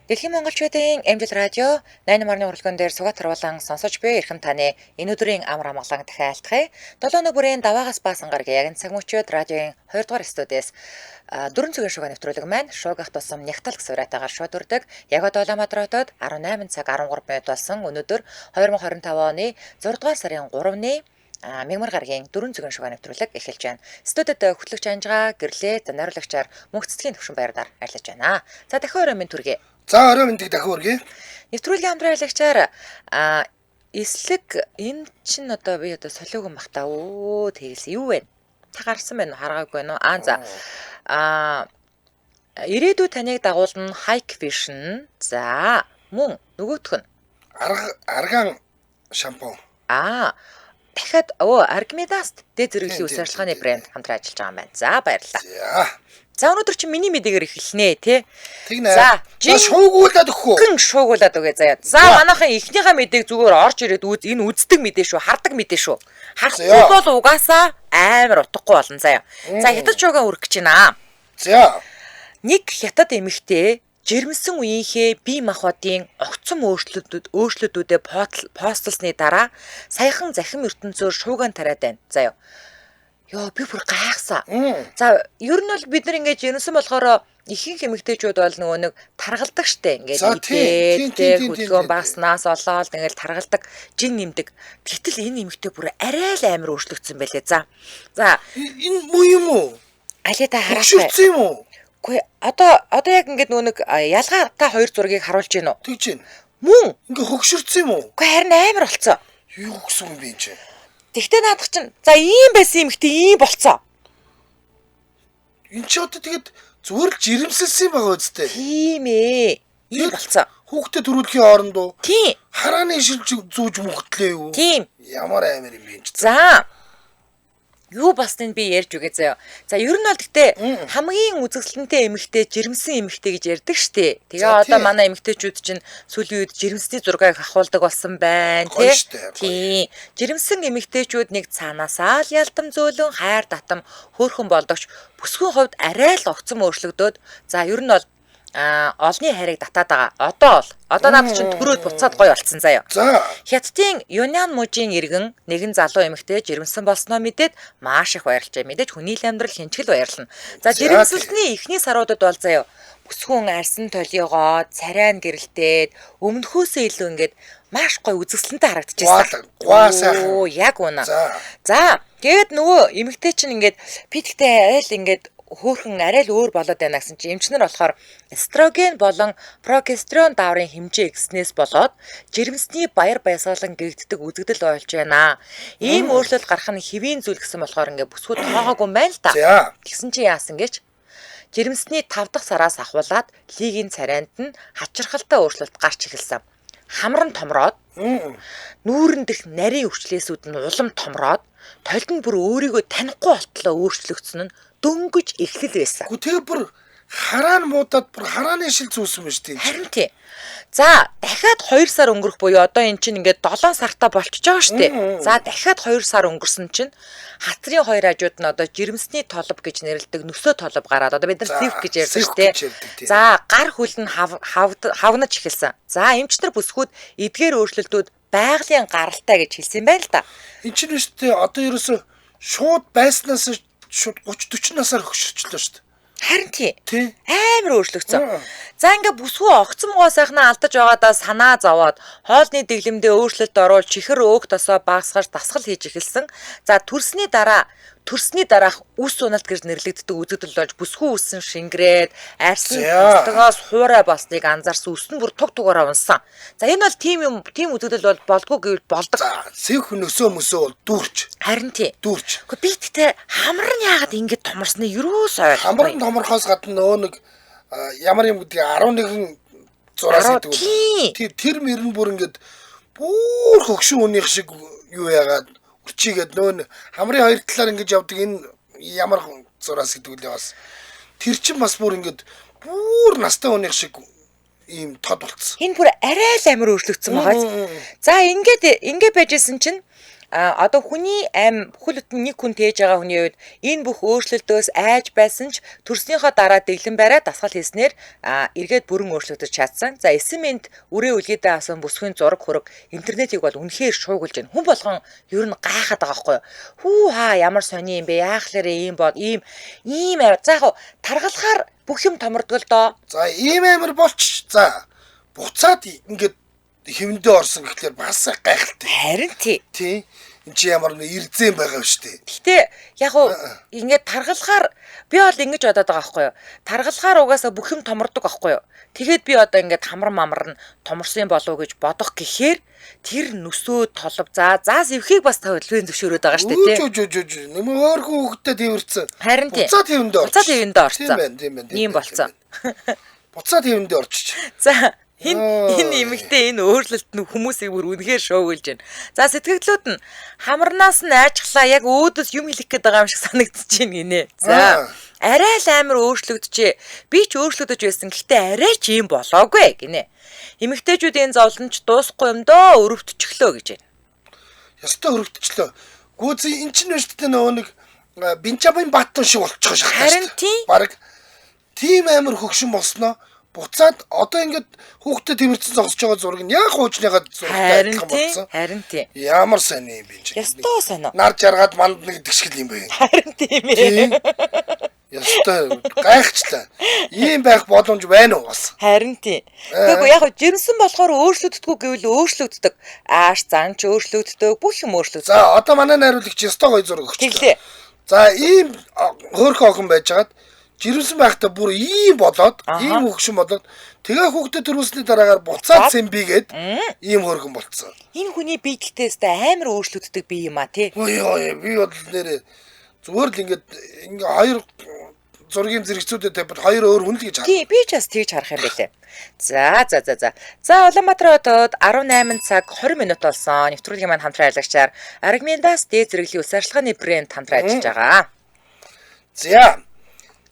Дэлхийн монголчуудын Амжилт радио 8-ны урлаган дээр сугат харуулан сонсож буй эрхэм таны энэ өдрийн амар амгалан дахиалтгая. 7 бүрийн даваагаас баасан гаргийн яг цаг мөчөөд радиогийн 2 дугаар студиэс 4 цагийн шугаа нэвтрүүлэг маань шуугах тусам нягтал гэсэн урайтаагаар шууд үрдэг. Яг одоо Улаанбаатар хотод 18 цаг 13 минут болсон. Өнөөдөр 2025 оны 6 дугаар сарын 3-ны мягмар гаргийн 4 цагийн шугаа нэвтрүүлэг эхэлж байна. Студид хөтлөгч Анжгаа гэрлээ найруулагчаар мөнх цэцгийн төвшин баяраар ажиллаж байна. За дахин өрөө минь түргэе. За орой мэндийг дахин үргэе. Нэвтрүүлгийн хамтраалагчаар эслэг энэ чинь одоо би одоо солиогон бах та тэгэлсэн юу вэ? Та гарсан байна уу? Харгаагүй байна уу? За. Ирээдүйд таныг дагуулна Hike Vision. За, мөн нөгөөх нь Арган шампунь. Дахиад Argmedas дээд зэрэглэлийн үс ажиллагааны брэнд хамтран ажиллаж байгаа юм байна. За, баярлалаа. За өнөөдөр чи миний мэдээгээр эхэлнэ тий. За шуугуулаад өгөх үү? Гэн шуугуулаад өгье заяа. За манайхан эхнийхээ мэдээг зүгээр орж ирээд энэ үздэг мэдээ шүү, хардаг мэдээ шүү. Харахгүй бол угаасаа амар утгагүй болно заяа. За хятад шуугаа өргөх гэж байна. За. Нэг хятад эмэгтэй жирэмсэн үеийнхээ бие махбодын огцом өөрчлөлтүүдэд постлсны дараа саяхан захим ертөнцөөр шуугаан тариад байна. Заяа. Йоо би бүр гайхсан. За ер нь бол бид нар ингэж ерөнсөн болохоор ихэнх эмэгтэйчүүд бол нөгөө нэг таргалдаг штэ. Ингээд идээд хөдөлгөөн багснаас олоод ингээд таргалдаг, жин нэмдэг. Гэтэл энэ эмэгтэй бүр арай л амар өөрчлөгдсөн байлээ. За энэ муу юм уу? Алей та хараад хөшөрсөн юм уу? Үгүй одоо яг ингээд нөгөө нэг ялгаа та хоёр зургийг харуулж гин үү? Тэгж гин. Мөн Ингээ хөшөрсөн юм уу? Үгүй харин амар болцсон. Юу гэсэн юм бэ энэ? Тэгтээ наадах чинь за ийм байсан эмэгтэй ийм болцсон. Энд чи одоо тэгээд зүгээр л жирэмсэлсэн байгаа үстэй. Тийм ээ. Ийм болцсон. Хүүхдэд төрүүлэхийн орондоо. Тийм. Харааны шилж зүүж мөхтлээ юу? Тийм. Ямар амар юм бэ энэ? За. Юу басныг би ярьж үгээ заяа. За ер нь бол гэхдээ хамгийн үзэсгэлэнтэй эмэгтэй жирэмсэн эмэгтэй гэж ярьдаг штэ. Тэгээ одоо манай эмэгтэйчүүд чинь сүүлийн үед жирэмсний зургийг авахулдаг болсон байна тий. Жирэмсэн эмэгтэйчүүд нэг цаанаасаа л ялтам зөөлөн хайр татам хөөрхөн болдогч бүсгүй хувьд арай л огцом өөрчлөгдөөд за ер нь бол олны хайрыг татаад байгаа. Одоо наад чинь төрөөд буцаад гоё болцсон заяа. За. Хятадын Юньан мужийн иргэн нэгэн залуу эмэгтэй жирэмсэн болсноо мэдээд маш их баярлжээ. Мэдээж хүний амьдрал хинчгэл баярлна. За жирэмсэлтний эхний саруудад бол заяа бүсгүн арсан толиогоо царайн гэрэлтээд өмнөхөөсөө илүү ингээд маш гоё үзэсгэлэнтэй харагдчихсан. Гуасаа. Яг үнэ. За тэгээд нөгөө эмэгтэй чинь ингээд питгтэй айл ингээд хөөхөн арай л өөр болоод байна гэсэн чинь эмчнэр болохоор эстроген болон прогестерон дааврын хэмжээ ихснээс болоод жирэмсний баяр баясгалан гэгддэг үзэгдэл болж байна. Ийм өөрчлөлт гарах нь хэвийн зүйл гэсэн болохоор ингээ бүсгүй тоогоогүй юм байна л да. Тэгсэн чинь яасан гэж жирэмсний 5 дахь сараас ахуулаад лигийн царайнд нь хачирхалтай өөрчлөлт гарч эхэлсэн. Хамран томроод нүүрэн дэх нарийн өвчлөөсүүд нь улам томроод толд нь бүр өөрийгөө танихгүй болтлоо өөрчлөгдсөн нь дөнгөж эхлэл байсан. Тэгээ бүр хараан муудаад бүр харааны шил зүүсэн байж тийм. Харин тий. За дахиад 2 сар өнгөрөх буюу одоо эн чинь ингээд 7 сартаа болчихж байгаа шүү дээ. За дахиад 2 сар өнгөрсөн чинь хацрын хоёр хажууд нь одоо жирэмсний толб гэж нэрлэдэг нөсөө толб гараад одоо бид нар сивх гэж ярьдаг шүү дээ. За гар хөл нь хавнаж эхэлсэн. За эмчнэр бүсгүүд эдгээр өөрчлөлтүүд байгалийн гаралтай гэж хэлсэн байна л да. Энд чинь шүү дээ одоо ерөөсө шууд байснаас шууд 30-40 насаар хөшөрчлөө шүү дээ. Харин тий. Амар өөрчлөгдсөн. За ингээ бүсгүй огцом гоо сайхнаа алдаж байгаадаа санаа зовоод хоолны дэглэмдээ өөрчлөлт оруулж чихэр өөх тосоо багасгаж дасгал хийж эхэлсэн. За төрсний дараах үс уналт гэж нэрлэгддэг үзэгдэл болж бүсгүй үсэн шингрээд арьсан тостогоос хуурай болсныг анзаарсан үс нь бүр туг тугаараа унсан. За энэ бол тийм үзэгдэл бол болдгоо гэвэл болдог. Сивх нөсөө бол дүүрч. Харин тий. Дүүрч. Гэхдээ би тэгтээ хамар нь яагаад ингэж томорсныг юус ойлгохгүй. Хамар нь томорхоос гадна нөө нэг ямар юм гэдэг 11 зураас гэдэг үү. Тэр мөрн бүр ингээд бүр хөгшин үнийх шиг юу яагаад үрчигээд нөө хамрын хоёр талаар ингэж явдаг энэ ямар зураас гэдэг үлээ бас тэр чин бас бүр ингээд бүр настай үнийх шиг ийм тод болцсон. Энэ бүр арай л амар өөрчлөгдсөн байгаа. За ингээд байжсэн чинь одоо хүний ам бүхэл бүтэн нэг хүн тээж байгаа хүний үед энэ бүх өөрчлөлтөөс айж байсан ч төрснийхөө дараа дэглэн бариа дасгал хийснээр эргээд бүрэн өөрчлөгдөж чадсан. За эсэмэнд үрээ үлгээдээ авсан бүсгийн зураг хөрөг интернетийг бол үнэхээр шуугилж байна. Хүн болгон ер нь гайхаад байгаа байхгүй юу? Хүү хаа ямар сони юм бэ? Яахлаарэ ийм бол ийм за яг таргалахаар бүх юм томордгол доо. За ийм амар болч. За буцаад ингээд хэвэндээ орсон гэхлээр бас гайхалтай. Харин тий. Энд чи ямар нэг эрзэн байгаа юм шүү дээ. Гэтэ яг уу ингээд таргалахаар би бол ингэж бодоод байгаа байхгүй юу? Таргалахаар угаасаа бүх юм томордог байхгүй юу? Тэгэхэд би одоо ингээд хамар мамар нь томорсон болов гэж бодох гэхээр тэр нүсөө толов заа зэвхийг бас төлөвийн зөвшөөрөөд байгаа шүү дээ тий. Нэмээ өөрхөн хөвгтөд тэрвэрсэн. Харин тий. Буцаад хэвэндээ орсон. Тийм болцсон. Буцаад хэвэндээ орчих. За энэ эмэгтэй энэ өөрчлөлт нь хүмүүсийг бүр үнэхээр шоугилж байна. За сэтгэгдлүүд нь хамарнаас нь айжглаа яг өөдөөс юм хэлэх гээд байгаа юм шиг санагдчихэж байна гинэ. За арай л амар өөрчлөгдөжээ. Би ч өөрчлөгдөж байсан. Гэхдээ арай ч юм болоогүй гинэ. Эмэгтэйчүүдийн зовлонч дуусахгүй юм доо өрөвдчихлөө гэж байна. Ястаа өрөвдчихлөө. Гүзээ эн чинь биш тэ нөгөө нэг Бенжамин Баттон шиг болчихоо шахаж. Харин тийм. Бараг тийм амар хөгшин болсноо. Буцаад одоо ингээд хүүхдэд тэмэрсэн зогсож байгаа зураг нь яг хуучныхаа зурагтай адилхан болсон. Харин тийм. Ямар сайн юм бэ чи. Ястаа сайн. Нар жаргаад мандна гэдэг шиг юм бэ. Харин тийм ээ. Ястаа гайхчлаа. Ийм байх боломж байна уу бас? Харин тийм. Тэгэхгүй яг жирэмсэн болохоор өөрчлөгддөггүй гэвэл өөрчлөгддөг. Ааш зан ч өөрчлөгддөг, бүх юм өөрчлөгддөг. За одоо манай найруулагч ястаа гоё зураг өгч. Тэглээ. За ийм хөөрхөн охин байжгаад жирэмсэн байхдаа бүр ийм болоод ийм хөгшин болоод тэгээ хүүхдэд төрүүлсний дараагаар буцаад сэмбигээд ийм хөргөн болцсон. Энэ хүний биедэлтэйс амар өөрчлөгддөг бие юм а тий. Ой би бол нэрээ зүгээр л ингээд хоёр зургийн зэрэгцүүдэд тавьад хоёр өөр хүн л гэж харах. Тий би ч бас тэгж харах юм байлээ. За Улаанбаатар хотод 18 цаг 20 минут болсон. Нэвтрүүлгийн маань хамтран аялагчаар Аргаминдаас дээд зэрэглэлийн улс арчилгааны брэнд хамтран ажиллаж байгаа.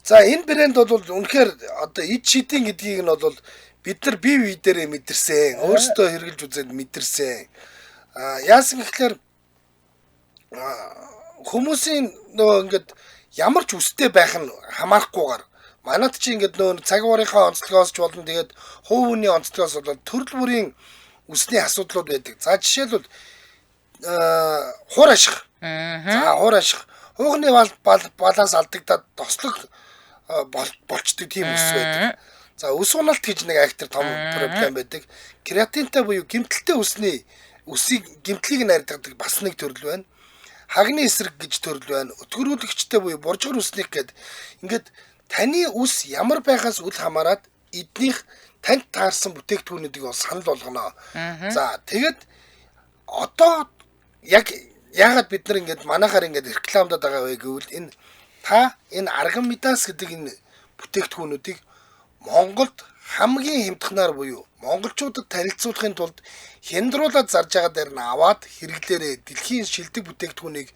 За энэ брэнд бол үнэхээр одоо ид шидийн гэдгийг нь бол бид нар бие биедээрээ мэдэрсэн. Өөрсдөө хэрэгжилж үзээд мэдэрсэн. Яасан гэхээр хүмүүсийн нөгөө ингээд ямар ч үстэй байх нь хамаарахгүйгээр манайд чи ингээд нөгөө цаг уурынхаа онцлогоос ч болон тэгээд хувь хүний онцлогоос болоод төрөл бүрийн үсний асуудлууд байдаг. За жишээлбэл хуур ашиг. За хуур ашиг. Хуухны баланс алдагдаад тослог болчдөг тийм ус байдаг. За ус уналт гэж нэг актер том проблем байдаг. Креатинтай буюу гэмтэлтэй үсийг гэмтлийг найрдаг бас нэг төрөл байна. Хагны эсрэг гэж төрөл байна. Өтгөрүүлэгчтэй буюу буржгар үсник гэдэг. Ингээд таны үс ямар байхаас үл хамааран эднийх танд таарсан бүтээгдэхүүнүүдийг бол санал болгоно. За тэгээд одоо яг яагаад бид нар ингээд манайхаар ингээд рекламдаад байгаа вэ гэвэл энэ Аргамидас гэдэг энэ бүтээгдэхүүнүүдийг Монголд хамгийн хямдханаар буюу монголчуудад танилцуулахын тулд хямдруулаад зарж байгаа дээр нь аваад хэрэглээрээ дэлхийн шилдэг бүтээгдэхүүнийг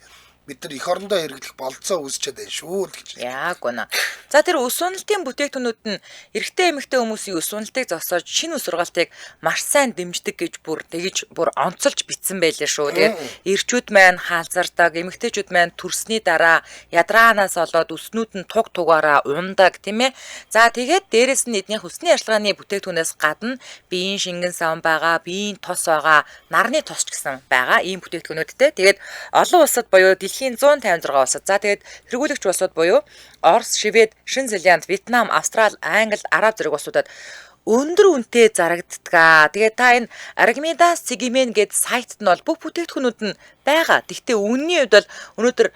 бид нар эх орондоо хэрэглэх болцоо үүсчихэд байна шүү л гэж. Яг гүнэ. За тэр ус уналтын бүтээгдэхүүнүүд нь эрэгтэй эмэгтэй хүмүүсийн ус уналтыг зогсоож шинэ ус сургаалтыг маш сайн дэмждэг гэж бүр онцолж бичсэн байлээ шүү. Тэгээд эрчүүд маань хаалзардаг, эмэгтэйчүүд маань төрсний дараа ядраанаас олоод үснүүд нь туг тугаараа ундаг тийм ээ. За тэгээд дээрэс нь эднийх усны арчилгааны бүтээгдэхүүнээс гадна биеийн шингэн савн байгаа, биеийн тос байгаа, нарны тос ч гэсэн байгаа ийм бүтээгдэхүүнүүдтэй. Тэгээд олон улсад буюу дэлхийн 156 улсад. За тэгээд тэргүүлэгч улсууд буюу Орос, Швед, Шинэ Зеланд, Вьетнам, Австрали, Англи, Араб зэрэг улсуудад өндөр үнэтэй зарагддаг. Тэгээд та энэ Аргамидас Цэгимэн гэдэг сайтд нь бол бүх бүтээгдэхүүнүүд нь байгаа. Гэхдээ үнэний хувьд бол өнөөдөр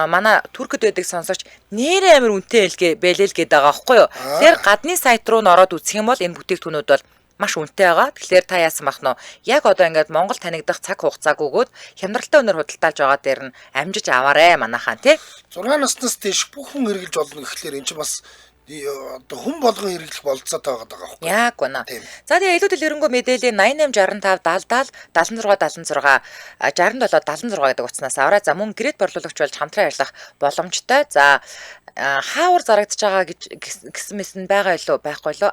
манай Туркид байдаг сонсогч нэр амир үнэтэй байлээ л гэдэг байгаа байхгүй юу? Тэгэхээр гадны сайт руу н ороод үзэх юм бол энэ бүтээгдэхүүнүүд бол маш үнэтэй байгаа. Тэгэхээр та яасан бах нь яг одоо ингээд Монгол танигдах цаг хугацааг өгөөд хямдралтай өнөр худалдаалж байгаа дээр нь амжиж аваарэ манайхаа тий. 6 наснаас дээш бүх хүн хэрэгжилж болно гэхлээр эн чинь бас одоо хүн болгон хэрэглэх болцоотой байгаа байхгүй. Яг гүнэ. Тийм. За тэгээ илүү дэлгэрэнгүй мэдээллийн 88 65 70 76 76 67 76 гэдэг утаснаас аваа. За мөн гэрээд борлуулагч болж хамтран ажиллах боломжтой. За хаавар зарагдж байгаа гэсэн мэс нь байгаа илүү байхгүй юу?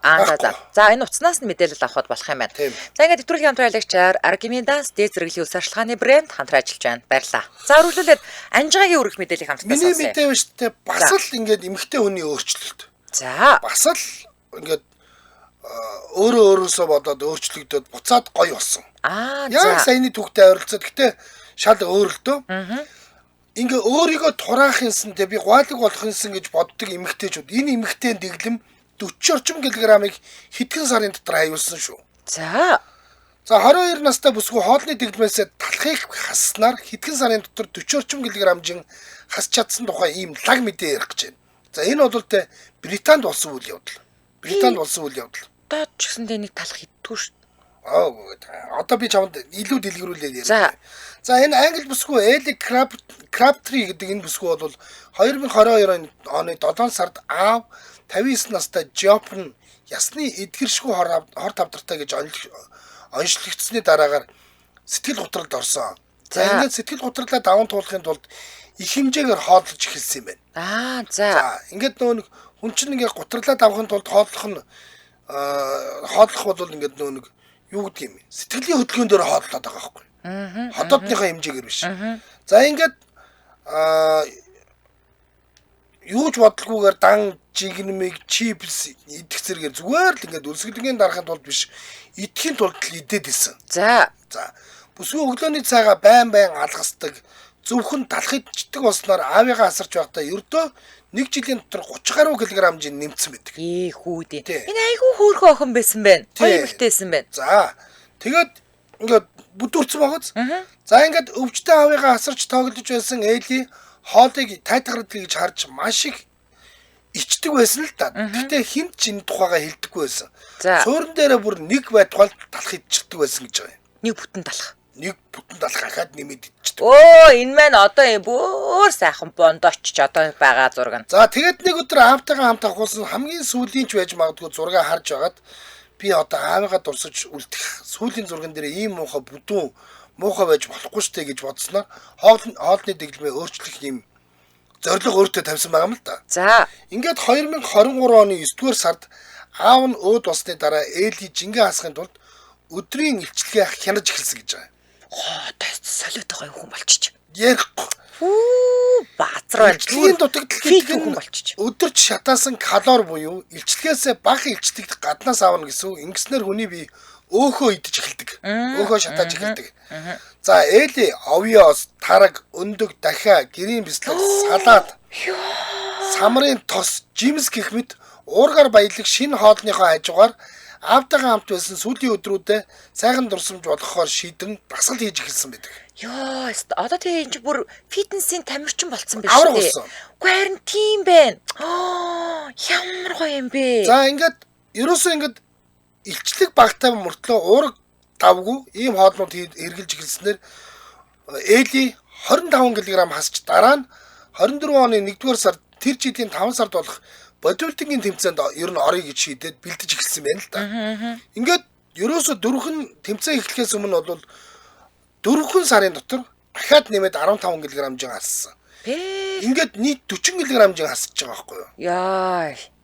За энэ утаснаас нь мэдээлэл авахд болох юм байна. Тийм. За ингээд нэвтрүүлгийн хамтран аялагчаар Аргимиданс дээд зэрэглэлийн үс ашиглааны брэнд хамтран ажиллаж байна. Баярлалаа. За үргэлжлүүлээд Анжигагийн өргөх мэдээллийг хамтдаа Миний сонсъё. мэдээ биш те бас л ингээд эмэгтэй хүний өөрчлөлт. За Бас л ингээд өөрөөсөө бодоод өөрчлөгдөд буцаад гоё болсон. Яг саяны түүхтэй ойролцоод гэтээ шал өөр л дөө. Ингээ өөрийгөө тураахынсан те би гуайлаг болохынсан гэж боддог эмэгтэйчүүд энэ эмэгтэй дэглэм 40 орчим килограммыг хэдхэн сарын дотор хаяулсан шүү. За 22 настай бүсгүй хоолны дэглэмээс талхыг хаснаар хэдхэн сарын дотор 40 орчим килограммжин хасч чадсан тухай ийм лаг мэдээ ярих гэж байна. За энэ бол тэ Британд болсон үйл явдал. одоо ч гэсэндээ нэг талах идтгүү шүү. Одоо би чамд илүү дэлгэрүүлээд ярья. За энэ англи бүсгүй Элли Crabtree гэдэг энэ бүсгүй бол 2022 оны 7 сард аав 59 настай Жопн ясны эдгэршгүй хор тавдартай гэж онцлогдсны дараагаар сэтгэл готролд орсон. За ингээд сэтгэл готролоо даван туулахын тулд их хэмжээгээр хооллож эхэлсэн юм байна. За ингээд нөө нэг хүн чинь ингээд готролоо давахын тулд хооллох бол ингээд нөө нэг юу гэдэг юм. Сэтгэлийн хөдөлгөөн дээр хооллоод байгаа байхгүй. Хотоодныхаа хэмжээгээр биш. За ингээд юуж бодлогоогоор дан жигнэмиг чипс идэх зэрэгээр зүгээр л ингээд үлсгэлэнгийн дарахын тулд биш идэхийн тулд л идээд исэн. За бүсгүй өглөөний цайгаа байн алгасдаг зөвхөн талхайчдаг болсноор аавыгаа асарч байхдаа ердөө 1 жилийн дотор 30 гаруй килограммжин нэмсэн байдаг. Хүүдээ. Энэ айгүй хөөрхөн охин байсан байна. Хоёр эмэгтэйсэн байна. За тэгээд ингээд бүдүүрсэн байгааз. За ингээд өвчтөе аавыгаа асарч тоглож байсан Элли хоолыг тайтгардаг гэж харж маш их ичдэг байсан л да. Гэтэ хинт ч энэ тухайгаа хэлдэггүй байсан. Суурин дээрээ бүр нэг байтугай талах идчихдэг байсан гэж байгаа юм. Нэг бүтэн талах ахаад нэмээд идчихдэг. Энэ маань одоо бүр сайхан бондооч одоо байгаа зураг нь. За тэгээд нэг өдөр аавтайгаа хамт авахулсан хамгийн сүүлийн ч байж магадгүй зураг харж байгаад би одоо аавыгаа дурсаж үлдэх сүүлийн зурган дээр ийм муухай бүдүүн муухай байж болохгүй штэ гэж бодсноор хоолны дэглэмээ өөрчлөх юм зорилго өөртөө тавьсан байгаа юм л да. За ингээд 2023 оны 9-р сард аав нь өөд болсны дараа Элли жингээ хасахын тулд өдрийн илчлэгээ хянаж эхэлсэн гэж байгаа. Солиод байгаа хүн болчих. Ярихгүй. Баазар байна. Илчлэгийн дутагдал гэдэг нь өдөрч шатаасан калори буюу илчлэгээсээ бага илчлэгдэх гаднаас авна гэсэн үг. Ингэснээр хүний бие өөхөө идэж эхэлдэг. Өөхөө шатааж эхэлдэг. За Элли овёос, тараг, өндөг, дахиа, гэрийн бислэг, салаад, самрын тос, жимс гэх мэт уургаар баялаг шинэ хоолныхоо хажуугаар аавтайгаа хамт байсан сүүлийн өдрүүдэд сайхан дурсамж болгохоор шийдэн дасгал хийж эхэлсэн байдаг. Одоо тэгээ энэ бүр фитнесийн тамирчин болцсон байх шүү дээ. Үгүй харин тийм байна. Ямар гоё юм бэ. За ингээд ерөөсөө ингээд илчлэг багтаа мөртлөө уураг давгүй ийм хоолнууд эргэлж эхэлснээр Элли 25 кг хасч дараа нь 24 оны 1-р сард тэр жилийн 5 сард болох бодибилдингийн тэмцээнд ер нь орё гэж шийдээд бэлдэж эхэлсэн байна л да. Ингээд ерөөсө дөрвөн тэмцээн эхлэхээс өмнө бол 4 сарын дотор дахиад нэмээд 15 кг-жин хассан. Ингээд нийт 40 кг-жин хасж байгаа байхгүй юу?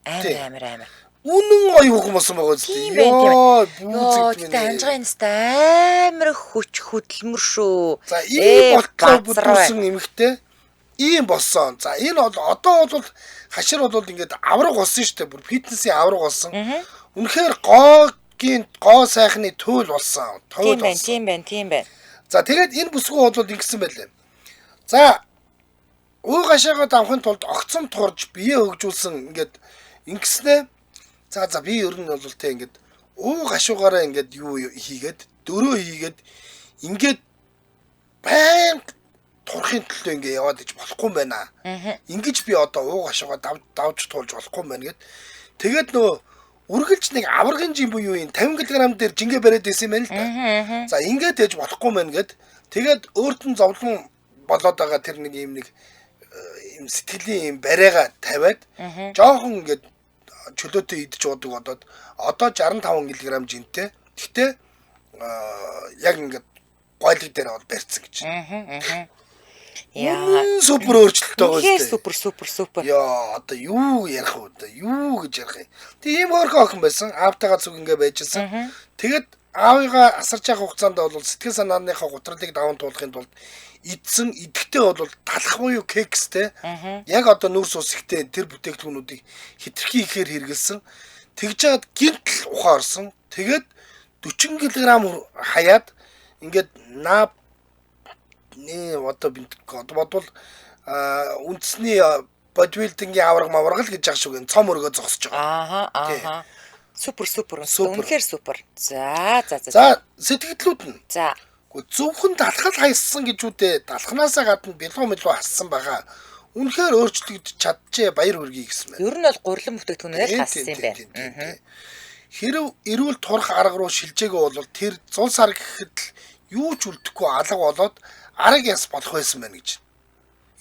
Амар. Үнэн аюу хүмүүс байгаа зү. Тэгтээ анжгаа энэстэй амар хүч хөдөлмөр шүү. За ийм болтлоо бүдүүрсэн эмэгтэй ийм болсон. За энэ бол одоо бол хашир бол ингээд авраг болсон шүү дээ. Бүр фитнесийн авраг болсон. Үнэхээр гоо сайхны туйл болсон. Тийм байна. За тэгээд энэ бүсгүй бол ингэсэн байлээ. За өө гашаагаа давхын тулд огцом турж бие хөгжүүлсэн ингээд ингэснэ. За би ер нь бол тэ ингээд өө гашуугаараа ингээд юу хийгээд дөрөө хийгээд ингээд байн турахын төлөө ингээ яваад иж болохгүй юм байна. Ингиж би одоо ууг ашуугаа давж туулж болохгүй юм байна гэд. Тэгээд нөө үргэлж нэг аваргын жим буюу энэ 50 кг дээр жингээ бариад байсан юм байна л да. За ингээд ээж болохгүй юм байна гэд. Тэгээд өөрт нь зовлон болоод байгаа тэр нэг юм сэтгэлийн юм бариага тавиад жоохон ингээд чөлөөтэй идэж уудаг болоод одоо 65 кг жинтэй. Гэхдээ яг ингээд гойлог дээр бол барьцсан гэж. Яа. Супер өөрчлөлт байгаа үү? Супер. Яа, одоо юу ярих вэ? Юу гэж ярих юм? Тэг ийм өөрхөн охин байсан. Аавтайгаа зүг ингээ байжсэн. Тэгэд аавыгаа асарч явах хугацаанд бол сэтгэл санааныхаа гутралыг даван туулахын тулд идсэн идэхтэй бол талах буюу кекстэй. Яг одоо нүрс ус ихтэй тэр бүтээгдэхүүнүүдийг хитрхи ихээр хэрэгэлсэн. Тэгж жаад гинтл ухаан орсон. Тэгээд 40 кг хаяад ингээд одоо бодвол үндэсний бодибилдингийн авраг мавраг л гэж яах шиг энэ цом өргөө зогсож байгаа. Супер. Үнэхээр супер. За. Сэтгэлдлүүд нь. За. Зөвхөн талхал хайсан гэж үдээ талхнаасаа гадна бэлгүү хассан байгаа. Үнэхээр өөрчлөгдөж чадчихэ баяр хүргэе гэсэн байна. Ер нь бол гурилан бүтээгдэхүүнээр л хассан юм байна. Хэрв эрүүл турах арга руу шилжээгүй бол тэр зул сар гэхэд л юу ч үлдэхгүй алга болоод арга яс болох байсан байна гэж.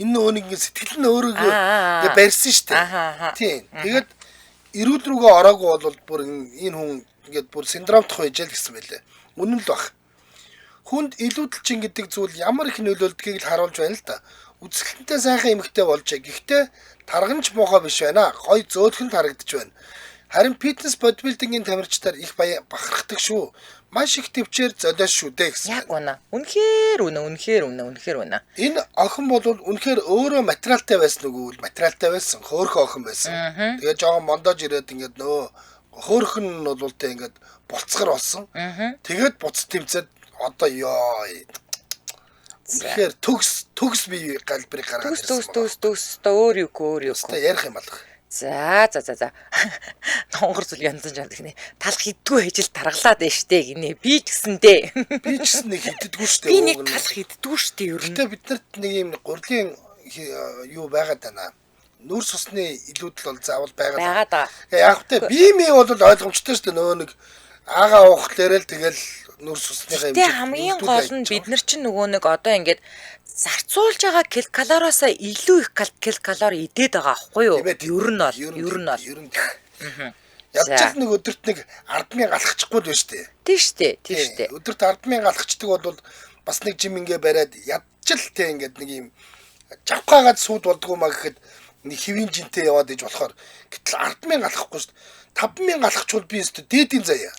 Энэ нөөнийг сэтгэл нь өөрөөгөө барьсан шүү дээ. Тийм. Тэгээд эрүүл рүүгээ ороогүй бол бүр энэ хүн ингээд бүр синдромтох байж л гэсэн байлээ. Үнэн л баг. Хүнд илүүдэлчин гэдэг зүйл ямар их нөлөөлдгийг л харуулж байна л да. Үзэсгэлэнтэй сайхан эмэгтэй болжээ. Гэхдээ тарганч муухай биш байна. Гой зөөлхөн харагдаж байна. Харин фитнес бодибилдингийн тамирчдаар их бахархдаг шүү. Маш их төвчээр золиос шүү дээ гэсэн. Яг үнэ. Үнэхээр үнэ. Энэ охин бол үнэхээр өөрөө материалтай байсан үгүй материалтай байсан. Хөөхөн охин байсан. Тэгээ жоохон мондож ирээд ингээд нөө хөөхөн нь бол тэ ингээд булцгар болсон. Тэгээд буц тэмцээд одоо ёо. Тэгэхээр төгс бие галбарыг гаргаад ирсэн. Төгс өөр юу. Ярих юм алга. За. Хонгор зүйл янзан жаадаг нэ. Талх хиддгүй хижил таргалаад байна штэ гинэ. Би ч гэсэндээ. Би ч гэсэн нэг хиддэггүй штэ. Би нэг талх хиддэггүй штэ ер нь. Гэтэ бид нарт нэг юм гурлийн юу байгаад байна. Нүрс усны илүүдэл бол заавал байгаад байгаа. Яг тэ би бол ойлгомжтой штэ нөө нэг агаа уухлаарэ л тэгэл нүрс усныхаа хэмжээ. Тэ хамгийн гол нь бид нар чинь нөгөө нэг одоо ингээд зарцуулж байгаа килокалориосоо илүү их килокалори идээд байгаа аахгүй юу? Ер нь бол. Ядчих нэг өдөрт нэг 100000 алхачихгүй л байна штэ. Тийм штэ. Өдөрт 100000 алхачдаг бол бас нэг жим ингээ бариад ядчил тэ ингээд нэг юм жавхаагаад сууд болдгоо маа гэхэд нэг хэвийн жинтэй яваад иж болохоор гэтэл 100000 алхахгүй штэ. 5000 алхачвал би өстө дээдийн заяа.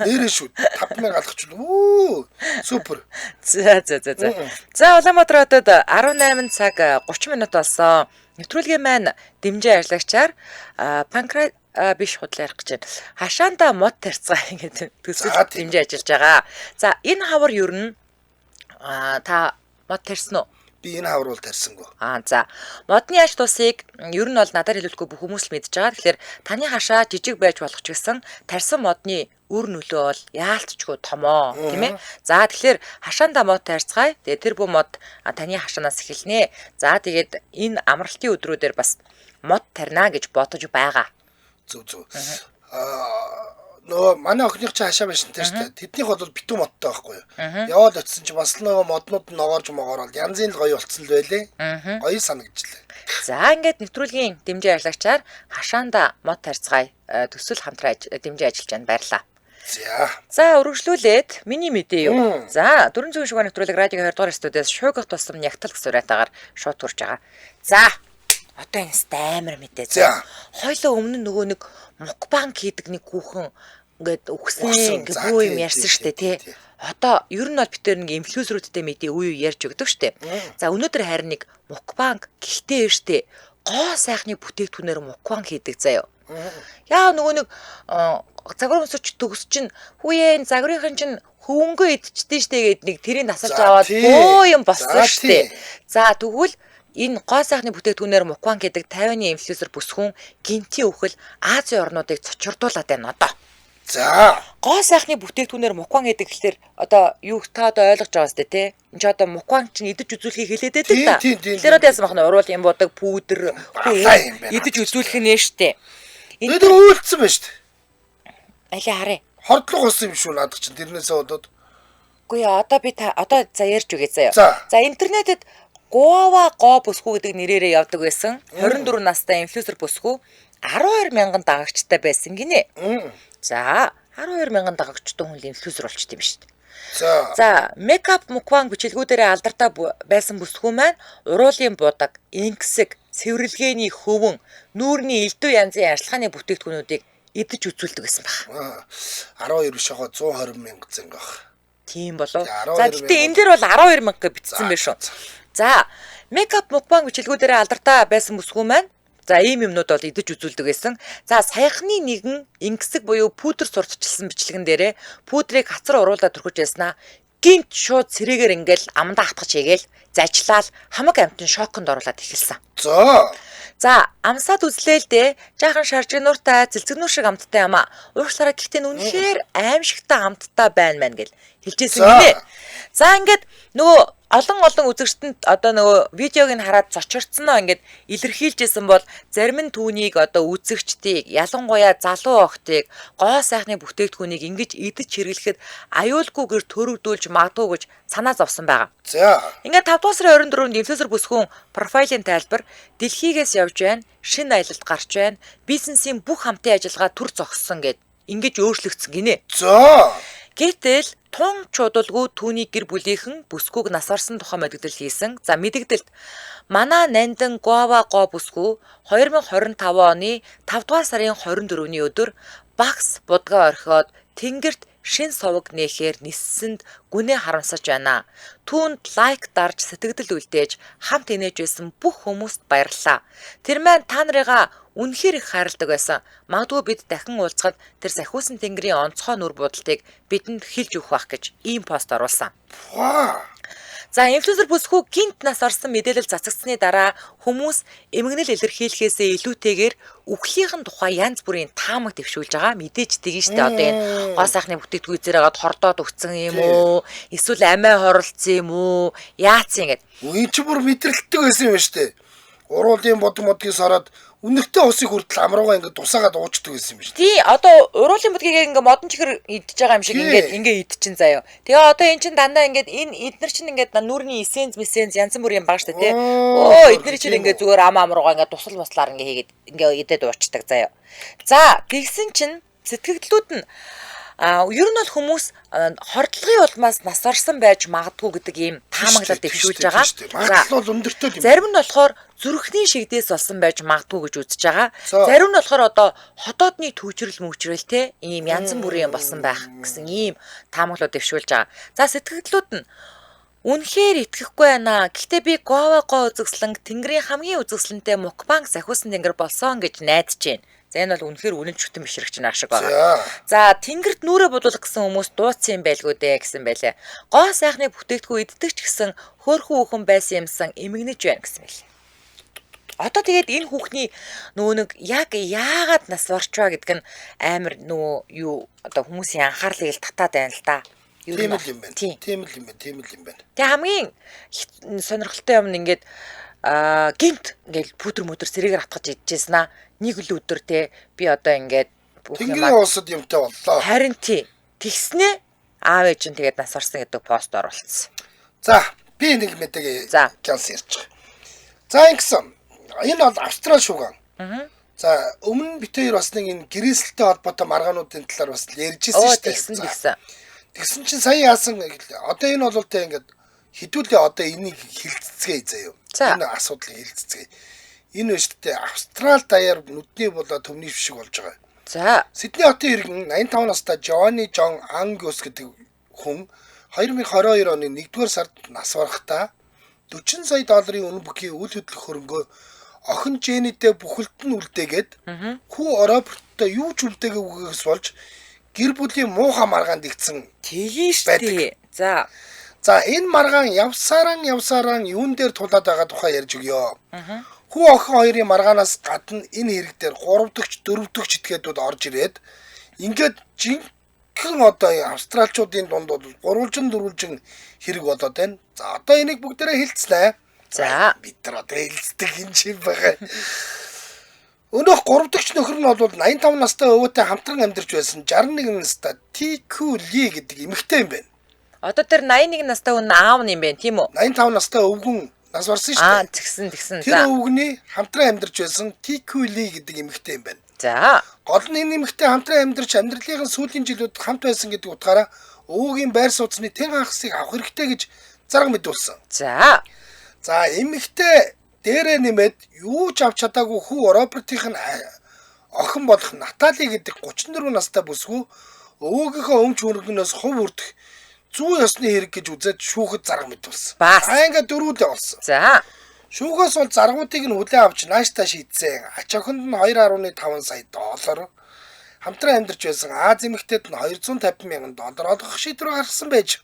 Нэрээ шүү. 5000 алхачвал супер. За. Улаанбаатар хотод 18 цаг 30 минут болсон. Нэвтрүүлгийн маань дэмжээ ажиллагчаар панкреат биш худлаа ярих гэж байна. Хашаанда мод тарцгаа ингээд төсөл дэмжээ ажиллаж байгаа. За энэ хавар ер нь та мод тарьсан уу? Би энэ хавар бол тарьсангүй. За. Модны ач тусыг ер нь бол надад хэлүүлэхгүй бүх хүмүүс л мэдж байгаа. Тэгэхээр таны хашаа жижиг байж болох ч гэсэн тарьсан модны үр нөлөө бол яалтчгүй томоо, тийм ээ. За тэгэхээр хашаанда мод тарьцгаая. Тэгээ тэр бүх мод таны хашаанаас эхэлнэ. За тэгээд энэ амралтын өдрүүдээр бас мод тарина гэж бодож байгаа. Зөв. Нөгөө манай охиных чи хашаа байшинтай шүү дээ. Тэднийх бол битүү модтой байхгүй юу? Яваад очисон чи бас нөгөө моднууд ногоорж могоорол янзын л гоё болцсон л байлээ. Гоё санагдлаа. За ингээд нэвтрүүлгийн дэмжээ ажиллагчаар хашаанда мод тарьцгаая төсөл хамтран дэмжээ ажиллаж байна. Баярлалаа. За үргэлжлүүлээд миний мэдээ юу? За 400 шугар нэвтрүүлэг радио 2 дугаар студиэс шуугах тусам нягтал гэсэн уриатаагаар шууд турж байгаа. За одоо энэ амар мэдээ. За хоёлоо өмнө нөгөө нэг мукбанк хийдэг нэг хүүхэн ингээд өгсөн гоо юм ярьсан штэ тий. Одоо ер нь бол бид тэр нэг инфлюенсерүүдтэй мэдээ үе ярьж өгдөг штэ. За өнөөдөр харин нэг мукбанк гэхдээ штэ гоо сайхны бүтээгдэхүүнээр мукбанк хийдэг заяа. Яа нөгөө нэг загвар өмсөж төгс чинь хүүе загварын чинь хөвөнгөө идчихдээ штэ гэд нэг тэрийг насалж аваад боо юм болсон штэ. За тэгвэл энэ гоо сайхны бүтээгдэхүүнээр мукбанк гэдэг 50-ны инфлюенсер бүсгүн гинти өвхөл Азийн орнуудыг цочирдуулаад байна одоо. За гоо сайхны бүтээгдэхүүнээр мукбанк гэдэг гэхэлэр одоо юу та одоо ойлгож байгаа сте тий. Энд чи одоо мукбанк чинь идэж үзүүлэхийг хэлээд байдаг та. Тэр одоо яасан бахна уруул юм бодог пүүдэр идэж үзүүлэх нь штэ. Энэ үйлдсэн байна штэ. Алей харъя. Хордлого болсон юм шүү наадах чинь тэрнээсээ болоод. Үгүй одоо би одоо за ярьж үгээ заяа. За интернетэд Гова го бүсгүй гэдэг нэрээрээ явдаг байсан. 24 настай инфлюенсер бүсгүй 12,000 дагагчтай байсан гинэ. За 12,000 дагагчтай хүн инфлюенсер болчт юм шүү дээ. За, мейкап мукбанг бичлэгүүдээрээ алдартай байсан бүсгүй маань уруулын будаг, ингэсэг, цэвэрлэгээний хөвөн, нүүрний элдв янзын арилгааны бүтээгдэхүүнүүдийг идэж үзүүлдэг байсан баг. 12 биш яг 120,000 зэн баг. Тийм болов. За гэхдээ энэ дээр бол 12,000 гэж бичсэн байх шүү. За, мейкап мукбанг бичлэгүүдээрээ алдартай байсан бүсгүй маань за ийм юмнууд бол идэж үзүүлдэг байсан. За саяхны нэгэн ингэсэг буюу пудр сурталчилсан бичлэгэн дээрээ пудрыг хацар уруулаад түрхэж яснаа гинт шууд цэрэгээр ингээл амандаа хатгаж хийгээл зажлал хамаг амтын шоконд оруулаад эхэлсэн. За амсаад үзлээ л дээ. Жаахан шаржигнууртай цэлцэгнүүр шиг амттай юм а. Уурчлаараа гэхдээ үнэхээр аимшигтай амттай байна мэн гэл хэлжсэн гинэ. За ингээд нөгөө олон үзэгчдэнд одоо нөгөө видеог нь хараад зочирцсноо ингээд илэрхийлжсэн бол зарим нь түүнийг одоо үзэгчдийг ялангуяа залуу охтыг гоо сайхны бүтээгдэхүүнийг ингэж идэж хэрэглэхэд аюулгүйгээр төрөгдүүлж магадгүй гэж санаа зовсон байгаа. За. Ингээд 5 дугаар сарын 24-нд инфлюенсер бүсгүйн профилийн тайлбар дэлхийгээс явж байна, шинэ аялалд гарч байна, бизнесийн бүх хамтын ажиллагаа төр зогссон гэд ингэж өөрчлөгдсөн гинэ. За. Гэтэл тун чудалгүй түүний гэр бүлийнхэн бүсгүйг нас барсан тухай мэдээлэл хийсэн. За мэдээлэлд манай Нандин Гова го бүсгүй 2025 оны 5 дугаар сарын 24-ний өдөр багс будгаа орхиод тэнгэрт шин совог нээхээр ниссэнд гүнээ харамсаж байна. Түүнд лайк дарж сэтгэл үлдээж хамт инээж байсан бүх хүмүүст баярлалаа. Тэр маань та нарыгаа үнэхээр их хайрладаг байсан. Магадгүй бид дахин уулзахад тэр сахиусан тэнгэрийн онцгой нүр будалтыг бидэнд хэлж өгөх байх гэж ийм пост оруулсан. За инфлюенсер бүсгүй гинт нас орсон мэдээлэл цацагдсны дараа хүмүүс эмгэнэл илэрхийлэхээсээ илүүтэйгээр үхлийнхэн тухай янз бүрийн таамаг дэвшүүлж байгаа мэдээж тэгин штэ одоо энэ гоо сайхны бүтээгдэхүүн зэрэгэд хордоод өгцөн юм уу эсвэл амиа хорлцсон юм уу яацсан гэд. Үе чи бүр мэдрэлттэй байсан юм штэ. Уруулын бодмодгийг сараад үнэртэй усыг хүртэл амруугаа ингээд тусаагаад уучдаг байсан юм шүү. Тий, одоо уруулын бүдгийг ингээд модон чихэр идж байгаа юм шиг ингээд идчихин заяа. Тэгээ одоо эн чин дандаа ингээд энэ эднэр чин ингээд нүрийн эссенц янз бүрийн баг штэ тий. Эднэр чин ингээд зүгээр ам амруугаа ингээд тусал маслаар ингээд хийгээд ингээд идээд уучдаг заяа. За, тэгсэн чин сэтгэгдлүүд нь ер нь бол хүмүүс хордлогын улмаас нас орсон байж магадгүй гэдэг ийм таамаглал дэвшүүлж байгаа. Магадлал бол өндөртэй юм. Зарим нь болохоор зүрхний шигдээс болсон байж магадгүй гэж үзэж байгаа. Зарим нь болохоор одоо хотоодны төвчрөл мөвчрөл ийм янз бүрийн болсон байх гэсэн ийм таамаглал дэвшүүлж байгаа. За сэтгэгдлүүд нь үнэхээр итгэхгүй байна. Гэхдээ би Гова го үзэсгэлэн Тэнгэрийн хамгийн үзэсгэлэнтэй мукбанг сахиусан тэнгэр болсон гэж найдаж байна. За энэ бол үнэхээр үнэн чүтэн бишрэгч наах шиг байгаа. За тэнгэрт нүрэ бодуулах гэсэн хүмүүс дууцсан юм байлгүй дээ гэсэн байлээ. Гоо сайхны бүтээгдэхүүн иддэг ч гэсэн хөөрхөн хүүхэн байсан юмсан эмгэнэж байна гэсэн байлээ. Одоо тэгээд энэ хүүхний нөгөө нэг яг яагаад нас барчваа гэдэг нь амар нөгөө юу одоо хүмүүсийн анхаарлыг л татаад байна л да. Тийм л юм байна. Тийм л юм байна. Тэгээ хамгийн сонирхолтой юм нь ингээд гинт ингээл пудр мөдөр сэрээгээр хатгаж идчихсэн аа. Нэг л өдөр би одоо ингээд Тэнгэрийн улсад юмтай боллоо. Харин тэгснэ аав ээж нь тэгээд нас орсон гэдэг пост оруулсан. За би нэг мэдээ гэлс ярьж байгаа. За ингэсэн. Энэ бол Австрали шуган. За өмнө бид хоёр бас нэг энэ гэрээсэлтэй холбоотой маргаануудын талаар бас ярьжсэн шүү дээ. Тэгсэн чинь сая яасан одоо энэ бол ингээд хэдүүлээ одоо энийг хилццгээе заяа. Энэ асуудлыг хилццгээе. Энэ нь шүү дээ Австрали даяар нүдний болоо төмний шиг болж байгаа. За Сидней хотын иргэн 85 настай Johnny John Angus гэдэг хүн 2022 оны 1-р сард нас барахдаа $40 сая үнэ бүхий үйл хөдлөх хөрөнгөө охин Jenny-тэй бүхэлд нь үлдээгээд хүү Европтой юу ч үлдээгээгүйгээс болж гэр бүлийн муухай маргаанд игцэн тгий шүү дээ. За энэ маргаан явсараа юун дээр тулаад байгаа тухай ярьж өгье. Хүү охин хоёрын маргаанаас гадна энэ хэрэг дээр 3 дахь 4 дахь этгээдүүд орж ирээд ингээд жинхэнэ одоо австралчуудын дунд бол 3-4 хэрэг болоод байна. За одоо энийг бүгдээрээ хэлцлээ. За бид нар одоо хэлцдэг юм чи байгаа. Өнөөх 3 дахь нөхөр нь бол 85 настай өвөөтэй хамтран амьдарч байсан 61 настай TQ Lee гэдэг эмэгтэй юм байна. Одоо тэр 81 настай хүн аав нь юм байна тийм үү? 85 настай өвгөн нас барсан шүү дээ. Тэгсэн. Тэр өвгний хамтран амьдарч байсан Тикүли гэдэг эмэгтэй юм байна. За. Гол нь энэ эмэгтэй хамтран амьдарч амьдралын сүүлийн жилүүд хамт байсан гэдэг утгаараа өвөгийн байр сууцны тэн хагасыг авах хэрэгтэй гэж зарга мэдүүлсэн. За. За эмэгтэй дээрээ нэмээд юу ч авч чадаагүй хүү Робертийн охин болох Натали гэдэг 34 настай бүсгүй өвөөгийнхөө өмч хөргөнөөс хув үрдэх зүү ёсны хэрэг гэж үзээд шүүхэд зарга мэдүүлсэн. Ингээ дөрүүлээ болсон. За. Шүүхээс бол заргуудыг нь хүлээн авч нааштай шийдсэн. Ач охинд нь 2.5 сая доллар, хамтран амьдарч байсан Аз эмэгтэйд нь 250 мянган доллар олгох шийдвэр гаргасан байж.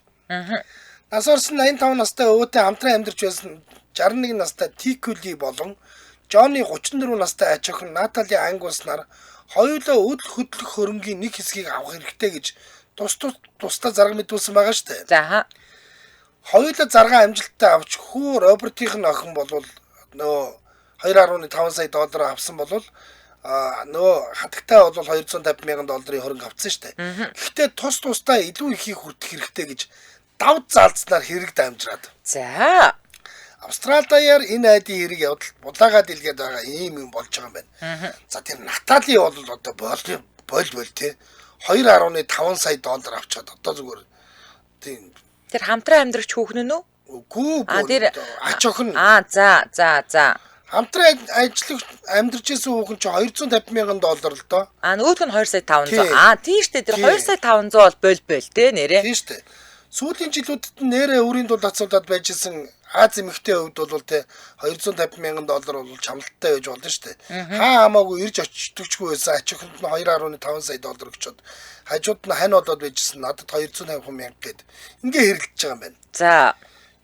Нас орсон 85 настай өвөтэй хамтран амьдарч байсан 61 настай Тикүли болон Жонни 34 настай ач охин Натали Ангус нар хоёулаа өдөл хөдлөх хөрөнгийн нэг хэсгийг авах хэрэгтэй гэж тусдаа зарга мэдүүлсэн байгаа шүү дээ. За. Хоёулаа зарга амжилттай авч хүү Робертийн охин болвол нөө 2.5 сая доллар авсан болвол нөө хатагтай бол 250 мянган долларын хөрөнгө авсан шүү дээ. Гэхдээ тусдаа илүү ихийг хүртэх хэрэгтэй гэж давд заалцснаар хэрэг дамжраад. За. Австрали даяар энэ айдын хэрэг явдал булаагаад илгээд байгаа юм болж байгаа юм байна. За тэр Натали бол одоо бол тий 2.5 сая доллар авчаад одоо зүгээр тийм тэр хамтран амьдрагч хүүхэн нь үү? Үгүй тэр ач охин. За. Хамтран ажиллаж амьдарч байсан хүүхэн чи 250 мянган доллар л доо. Нөгөөх нь 2 сая 500. Тийм шүү дээ. Тэр 2 сая 500 бол бөл тий нэрээ. Тийм шүү дээ. Сүүлийн жилүүдэд нэрээ өөрийн тулд асуудаад байжсэн Аз эмэгтэй хувьд бол тэ 250 мянган доллар бол чамлалтай байж болно шүү дээ. Хаа хамаагүй ирж очдогчгүй байсан ач охинд нь 2.5 сая доллар өгчөөд хажууд нь хань болоод байжсэн надад 250 мянга гээд ингээ хэрэлдэж байгаа юм байна. За.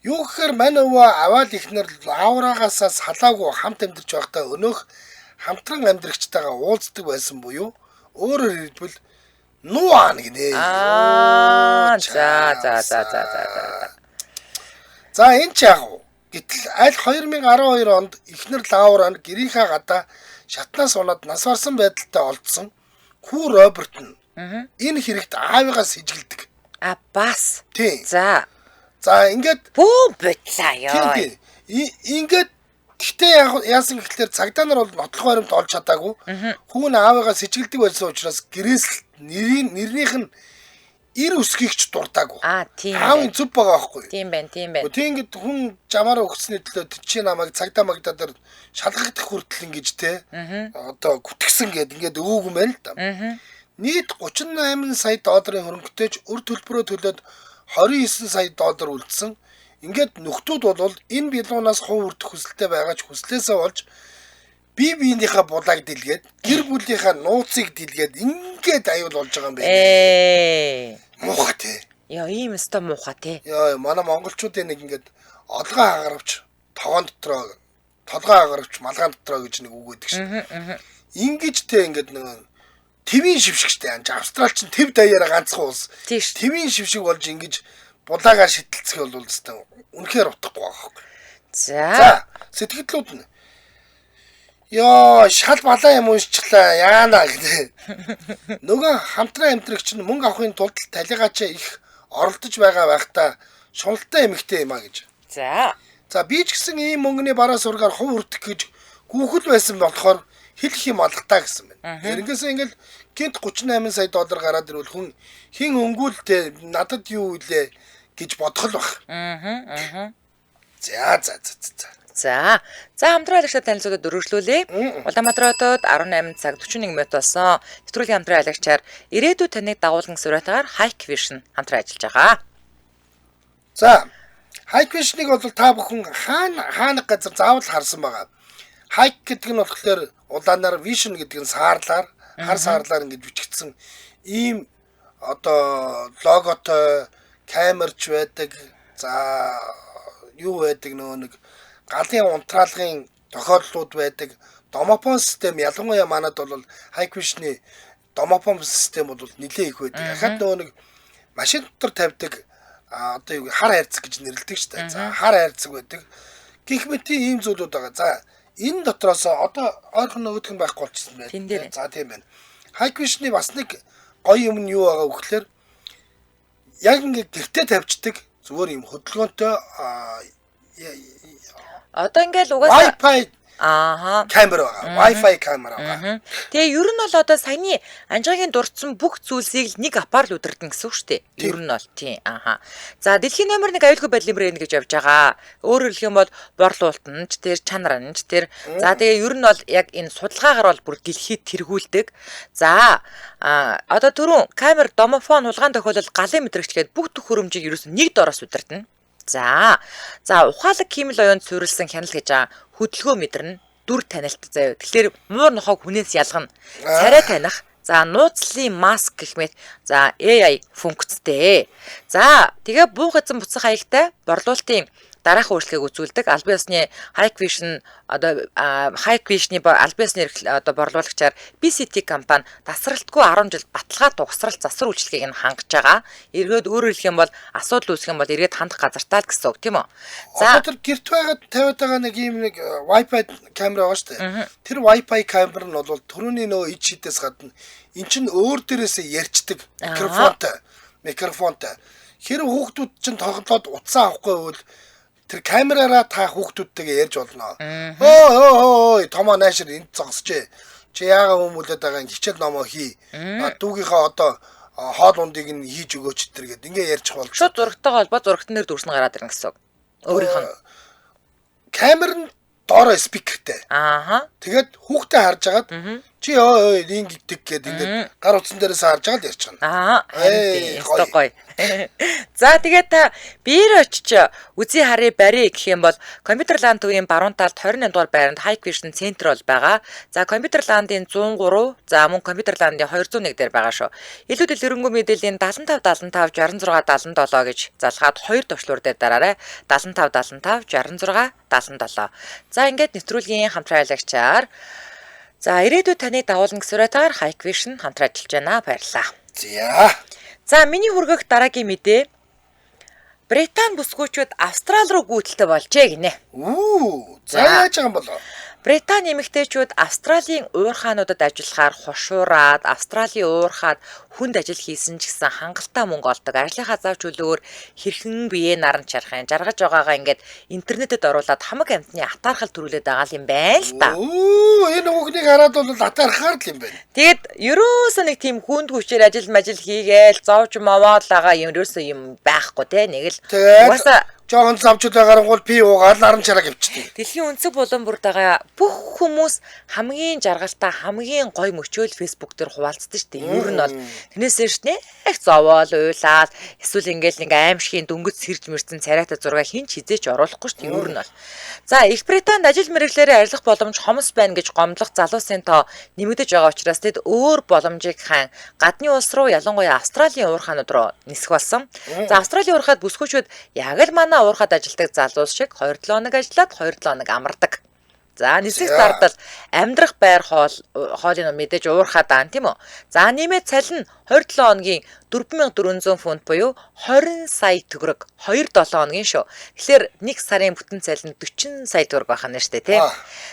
Юу гэхээр мань өвөө аваад ихнэр лавраагаас салаагүй хамт амьдарч байхдаа өнөөх хамтран амьдрагчтайгаа уулздаг байсан буюу өөрөөр хэлбэл нуан гинэ. За энэ ч яг уу. Гэтэл аль 2012 онд ихнэр лавраа гэрийнхаа гадаа шатнаас унаад нас барсан байдалтай олдсон хүү Роберт нь энэ хэрэгт аавыгаа сэжгэлдэг. Бас. Тийм. За ингээд бөө бодлаа ёо. Ингээд гэхдээ яасан гэхэлэр цагдаа нар бол нотлох баримт олж чадаагүй. Хүү нь аавыгаа сэжгэлдэг байсан учраас гэрээс нэрнийх нь ир өсгийгч дуртаагүй. Тийм. Аавын зүв байгаа байхгүй. Тийм байна. Тэгэнгүүт хүн жамаараа өгсөний төлөө чи намайг цагдаа магдаад шалгагдах хүртэл ингэж те. Одоо гүтгсэн ингээд өвөөг юм байна л да. Нийт 38 сая долларын хөрөнгөтэйч өр төлбөрөө төлөөд 29 сая доллар үлдсэн. Ингээд нөхдүүд бол энэ билуунаас хувь үрдэх хүсэлтэй байгаа ч хүслээсээ болж биеийнхаа булааг дэлгээд гэр бүлийнхаа нууцыг дэлгээд ингээд аюул болж байгаа юм байна. Муухай те. Яа ийм өстой муухай те. Яа манай монголчуудын нэг ингээд олгоо агаравч тогоон дотроо толгой агаравч малгаан дотроо гэж нэг үг өгдөг шин. Ингэж те ингээд нэг твийн шившигчтэй анж австралч нь төв даяараа ганцхан улс. Твийн шившиг болж ингэж булаагаар шидэлцэх бол өстой үнэхээр утгагүй байгаа хөөх. За сэтгэлдлүүд нь ёо шал балаа юм уншчихлаа яана гэдэг. Нөгөө хамтран амьдрагч нь мөнгө авахын тулд талигаач их оролдож байгаа байхдаа шуналтай эмэгтэй юм а гэж. За би ч гэсэн ийм мөнгөний бараа сургаар хувь үрдэх гэж гүөхэл байсан болохоор хэлэх юм алгатаа гэсэн байна. Тэрнгээсээ ингээл гинт 38 сая доллар гараад ирвэл хүн хин өнгүүлтэй надад юу илээ гэж бодох л баг. За хамтран аялагчтай танилцуулаад өргөжлүүлье. Улаанбаатар хотод 18 цаг 41 минут болсон. Нэвтрүүлгийн хамтран аялагчаар ирээдүйд таныг дагуулгын сураатаар Hike Vision хамтран ажиллаж байгаа. За Hike Vision-ыг бол та бүхэн хаана газар заавал харсан байгаа. Hike гэдэг нь болохоор улаанаар Vision гэдэг нь саарлаар хар саарлаар ингэж бичигдсэн ийм одоо логотой камерч байдаг. За юу байдаг нөгөө нэг галын унтраалгын тохиолдлууд байдаг. Домофон систем ялангуяа манад бол Hike Vision-ы домофон систем бол нэлээд их байдаг. Дахиад нөгөө нэг машин дотор тавьдаг одоо юу хар хайрцаг гэж нэрлэдэг шүү дээ. За хар хайрцаг байдаг. Гэх мэт ийм зүйлүүд байгаа. За энэ дотроос одоо ойрхон нөгөөх нь байхгүй болчихсон байна. За тийм байна. Hike Vision-ы бас нэг гоё юм нь юу байгаа вэ гэхээр яг ингэ гэртээ тавьчихдаг зүгээр юм хөдөлгөөнтэй Одоо ингээл угаасаа Wi-Fi ааха. камер байгаа. Wi-Fi камер байгаа. Тэгээ ер нь бол одоо саяны анжаагийн дурдсан бүх зүйлсийг л нэг апаар л удирдах гэсэн үг шүү дээ. Ер нь бол тийм ааха. За дэлхийн номер 1 аюулгүй байдлын брэнд гэж явж байгаа. Өөрөөр хэлэх юм бол борлуулалтанд тэр чанаранч тэр за тэгээ ер нь бол яг энэ судалгаагаар бол бүр дэлхийд тэргүүлдэг. За одоо түрүүн камер домофон хулгайн тохиолдолд галын мэдрэгч гээд бүх төхөөрөмжийг ерөөсөн нэг дороос удирдана. За ухаалаг хиймэл оюунд суурилсан хяналт гэж байгаа хөдөлгөөн мэдэрнэ дүр танилт заяа. Тэгэхээр муур нохог хүнээс ялгана. Царай таних. За нууцлын маск гэх мэт за AI функцтэй. За тэгээ буух эзэн буцах хаягтай борлуулалтын дараах өөрчлөлтийг үзүүлдэг. Албан ёсны Hikvision одоо Hikvision-ы албан ёсны одоо борлуулагчаар BCT компани тасралтгүй 10 жил баталгаа тугсралт засвар үйлчлэгийг нь хангаж байгаа. Эргээд өөрөөр хэлэх юм бол асуудал үүсэх юм бол эргээд хандах газартаа л гэсэн үг тийм үү. За тэр гэрт байгаа тавиад байгаа нэг юм нэг Wi-Fi камер байгаа шүү дээ. Тэр Wi-Fi камер нь бол түрүүний нөө ид шидээс гадна эн чинь өөр дээрээсээ ярьцдаг микрофонтой. Хэрэг хүүхдүүд чинь тоглоод утсаа авахгүй бол тэр камераараа та хүүхдүүдтэйгээ ярьж болно. Ой томоо наашир энд зогсчээ. Чи яагаад хүмүүлээд байгаа хичээл номоо хий. Дүүгийнхаа одоо хоол ундыг нь хийж өгөөч тэр гээд ингээ ярьж болж. Шууд зурагтайгаа холбоо зурагтан дээр дүрснэ гараад ирнэ гэсэн үг. Өөрийнх нь камер нь доороо спикертэй. Ааха. Тэгээд хүүхдээ харж агаад чи ой ингэдэг гээд ингээд гар утсан дээрээс харж агаад ярьж Аа. байгаа. Өстой гоё. За тэгээд та биеэр очиж үзий харъя барь гэх юм бол компьютер ланд төвийн баруун талд 28 дугаар байранд Hikvision центр бол байгаа. За компьютер ландын 103, за мөн компьютер ландын 201 дээр байгаа шүү. Илүү дэлгэрэнгүй мэдээллийн 75 76 66 77 гэж залгаад 2 төвчлөр дээр дараарай. 75 75 66 77. За ингээд нэвтрүүлгийн хамтраалагчаар за ирээдүйд таныг дагуулна гэсүрэтээр Hikvision хамтран ажиллаж байна. Баярлалаа. За миний хүргэх дараагийн мэдээ Британи бүсгүйчүүд Австрали руу гүйтэлтэй болжээ гинэ. За яаж байгаа юм бол? Британи эмэгтэйчүүд Австралийн уурхаануудад ажиллахаар хошуураад, Австралийн уурхаад хүнд ажил хийсэн ч гэсэн хангалттай мөнгө олдог. Ажлынхаа зав чөлөөр хэрхэн биеэ наран чарахын жаргаж байгаагаа ингээд интернетэд оруулаад хамаг амьтны атаархал төрүүлээд байгаа юм байна л та. Энэ хүүхнийг хараад бол атаархаар л юм байна. Тэгэд ерөөсөө нэг тийм хүнд хүчээр ажил хийгээл зовж мовоод байгаа юм ерөөсөө юм байхгүй те нэг л угаасаа жоохон завчууд байгаарангуул пи уугаад наран чараг явчихдаг. Дэлхийн өнцөг булан бүр байгаа бүх хүмүүс хамгийн жаргалтай хамгийн гоё мөчөөл фэйсбુક дээр хуваалцдаг шүү дээ. Ер нь бол тэрнээсээ ш нэг зовоол уйлаад эсвэл ингээл нэг аимшигын дөнгөж сэрж мэрсэн царайтай зураг хинч хизээч оруулахгүй шүү дээ. Ер нь бол. За Их Британд ажил мэргэжлээрээ ажиллах боломж хомс байна гэж гомдлох залуусын тоо нэмэгдэж байгаа учраас тэд өөр боломжийг хаан гадны улс руу ялангуяа Австралийн уурхаанууд руу нисэх болсон. За Австралийн уурхаад бүсгүйчүүд яг л манай уурхад ажилладаг залуус шиг 2-7 хоног ажиллаад 2-7 хоног амардаг. За нисэх зардал амьдрах байр хоолыг мэдээж уурхаад аа тийм үү. За нэмээд цалин 27 хоногийн 4400 фунт буюу 20 сая төгрөг 2-7 хоногийн шүү. Тэгэхээр 1 сарын бүтэн цалин 40 сая төгрөг байх нь шүү дээ тийм.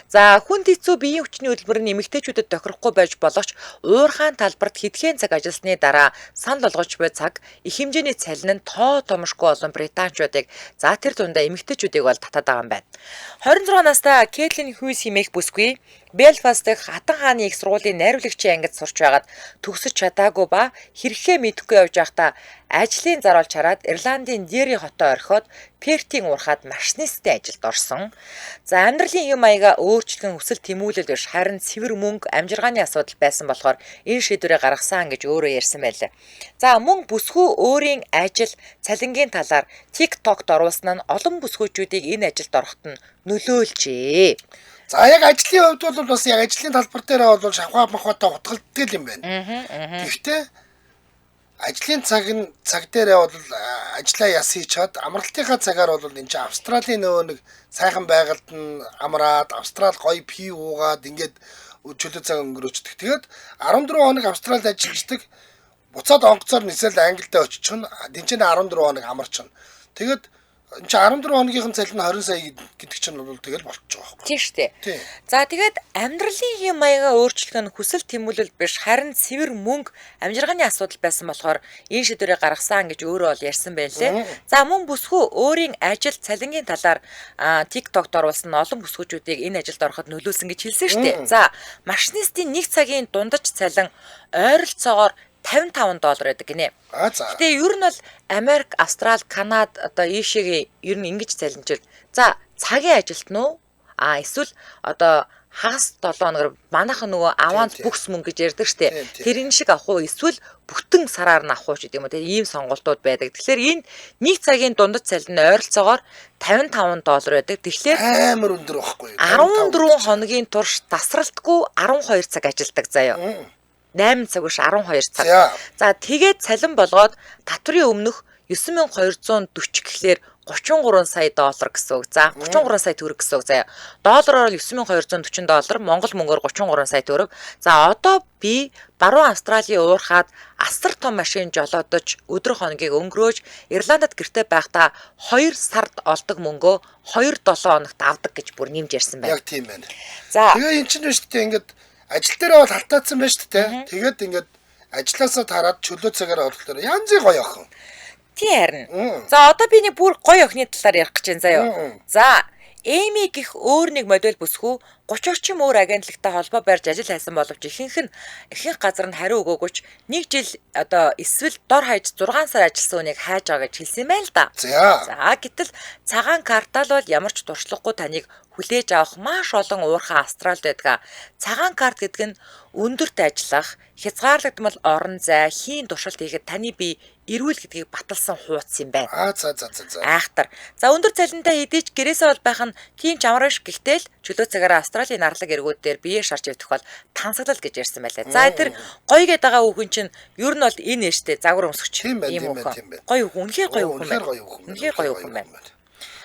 За хүнд хэцүү биеийн хүчний хөдөлмөр нь эмэгтэйчүүдэд тохирохгүй байж боловч уурхаан талбарт хэдхэн цаг ажилласны дараа санал болгож буй цаг их хэмжээний цалин нь тоо томшгүй олон британчуудыг за тэр дундаа эмэгтэйчүүдийг бол татаад байгаа юм байна. 26 настай Кейтлин Хьюз хэмээх бүсгүй Белфаст дахь Хатан хааны их сургуулийн найруулагчийн ангид сурч байгаад төгсөж чадаагүй ба хэрэглээ мэдэхгүй явж байхдаа ажлын зар олж хараад Ирландын Дери хотоо орхиод Пертийн уурхаад машинистын ажилд орсон. За амьдралын юм маяга өөрчлөн хүсэл тэмүүлэл биш харин цэвэр мөнгө амжиргааны асуудал байсан болохоор энэ шийдвэрээ гаргасан гэж өөрөө ярьсан байлаа. За мөн бүсгүй өөрийн ажил цалингийн талаар TikTok-д оруулсан нь олон бүсгүйчүүдийг энэ ажилд ороход нь нөлөөлжээ. За яг ажлын хувьд бол бас яг ажлын талбар дээр бол шавхаа махатай утгалддаг юм байна. Гэхдээ ажлын цаг дээрээ бол ажлаа яс хийчихэд амралтынхаа цагаар бол энэ чинь Австралийн нөгөө нэг сайхан байгальд нь амраад Австрал гоё пи уугаад ингээд чөлөө цаг өнгөрөөчдөг. Тэгээд 14 хоног Австралид ажилладаг. Буцаад онгоцоор нисэл Англид очихно. Дэнчэнэ 14 хоног амарчихна. Тэгээд энэ чи 14 хоногийнхэн цалин 20 сая гэдэг чинь бол тэгэл болчих жоох байхгүй. Тийм шүү дээ. Тийм. За тэгээд амьдралын хэм маягаа өөрчлөх нь хүсэл тэмүүлэл биш харин цэвэр мөнгө амжиргааны асуудал байсан болохоор энэ шийдвэрийг гаргасан гэж өөрөө бол ярьсан байна лээ. За мөн бүсгүй өөрийн ажил цалингийн талаар TikTok-д оруулсан олон бүсгүүчүүдийг энэ ажилд ороход нөлөөлсөн гэж хэлсэн шүү дээ. За машинистын 1 цагийн дундаж цалин ойролцоогоор $55 байдаг гинэ. За. Гэтэ ер нь бол Америк, Австрали, Канада одоо ийшээгээ ер нь ингэж цалинжил. За цагийн ажилт нь уу? Эсвэл одоо хагас 7 хоногор манайхан нөгөө аванс бүкс мөнгө гэж ярьдаг штэ. Тэрэн шиг авах уу? Эсвэл бүтэн сараар нь авах уу гэдэг юм уу? Ийм сонголтууд байдаг. Тэгэхээр энэ 1 цагийн дундад цалин ойролцоогоор $55 байдаг. Тэгэхээр амар өндөр байхгүй. 14 хоногийн турш тасралтгүй 12 цаг ажилладаг заяа. 8 цаг биш 12 цаг. За тэгээд цалин болгоод татврын өмнөх 9240 гэхлээр $33 сая гэсэн үг. За 33 сая төгрөг гэсэн үг заяа. Доллараар $9240, Монгол мөнгөөр 33 сая төгрөг. За одоо би баруун Австралийн уурхаад асар том машин жолоодож өдөр хоногийг өнгөрөөж Ирландд гэртээ байхдаа 2 сард олдог мөнгөө 2-7 хоногт авдаг гэж бүр нэмж ярьсан байна. Яг тийм байна. За тэгээ эн чинь шүү дээ ингээд ажил дээр бол халтаацсан байж тээ. Тэгээд ингээд ажилласаа тараад чөлөө цагаар орлохоор янзын гоё охин. Тийм харин. За одоо би нэг бүр гоё охины талаар ярих гэж байна заяа. За Эми гих өөр нэг модель бүсгүй 30 орчим өөр агентлагтай холбоо барьж ажил хайсан боловч ихэнх газар нь хариу өгөөгүйч 1 жил одоо эсвэл дор хаяж 6 сар ажилласан үнийг хайж байгаа гэж хэлсэн юм байна л да. За гэтэл цагаан картал бол ямар ч туршлагагүй таныг хүлээж авах маш олон уурхай Австралид байдаг. Цагаан карт гэдэг нь өндөрт ажиллах, хязгаарлагдмал орон зай, хийн туршилт хийхэд таны бие эрүүл гэдгийг баталсан хуудас юм байна. За. Айхтар. За өндөр цалинтай хэдийч гэрээсээ бол байх нь тийм ч амар биш гэхдээ л чөлөө цагаараа Австралийн нарлаг эргүүдээр бие шарж явах бол тансаглал гэж ярьсан байлаа. За тэр гоё гээд байгаа хүүхэн чинь ер нь бол энэ нэртэй загвар өмсгч юм уу? Гоё хүүхэн, үнэхээр гоё хүүхэн байна. Үнэхээр гоё хүүхэн байна.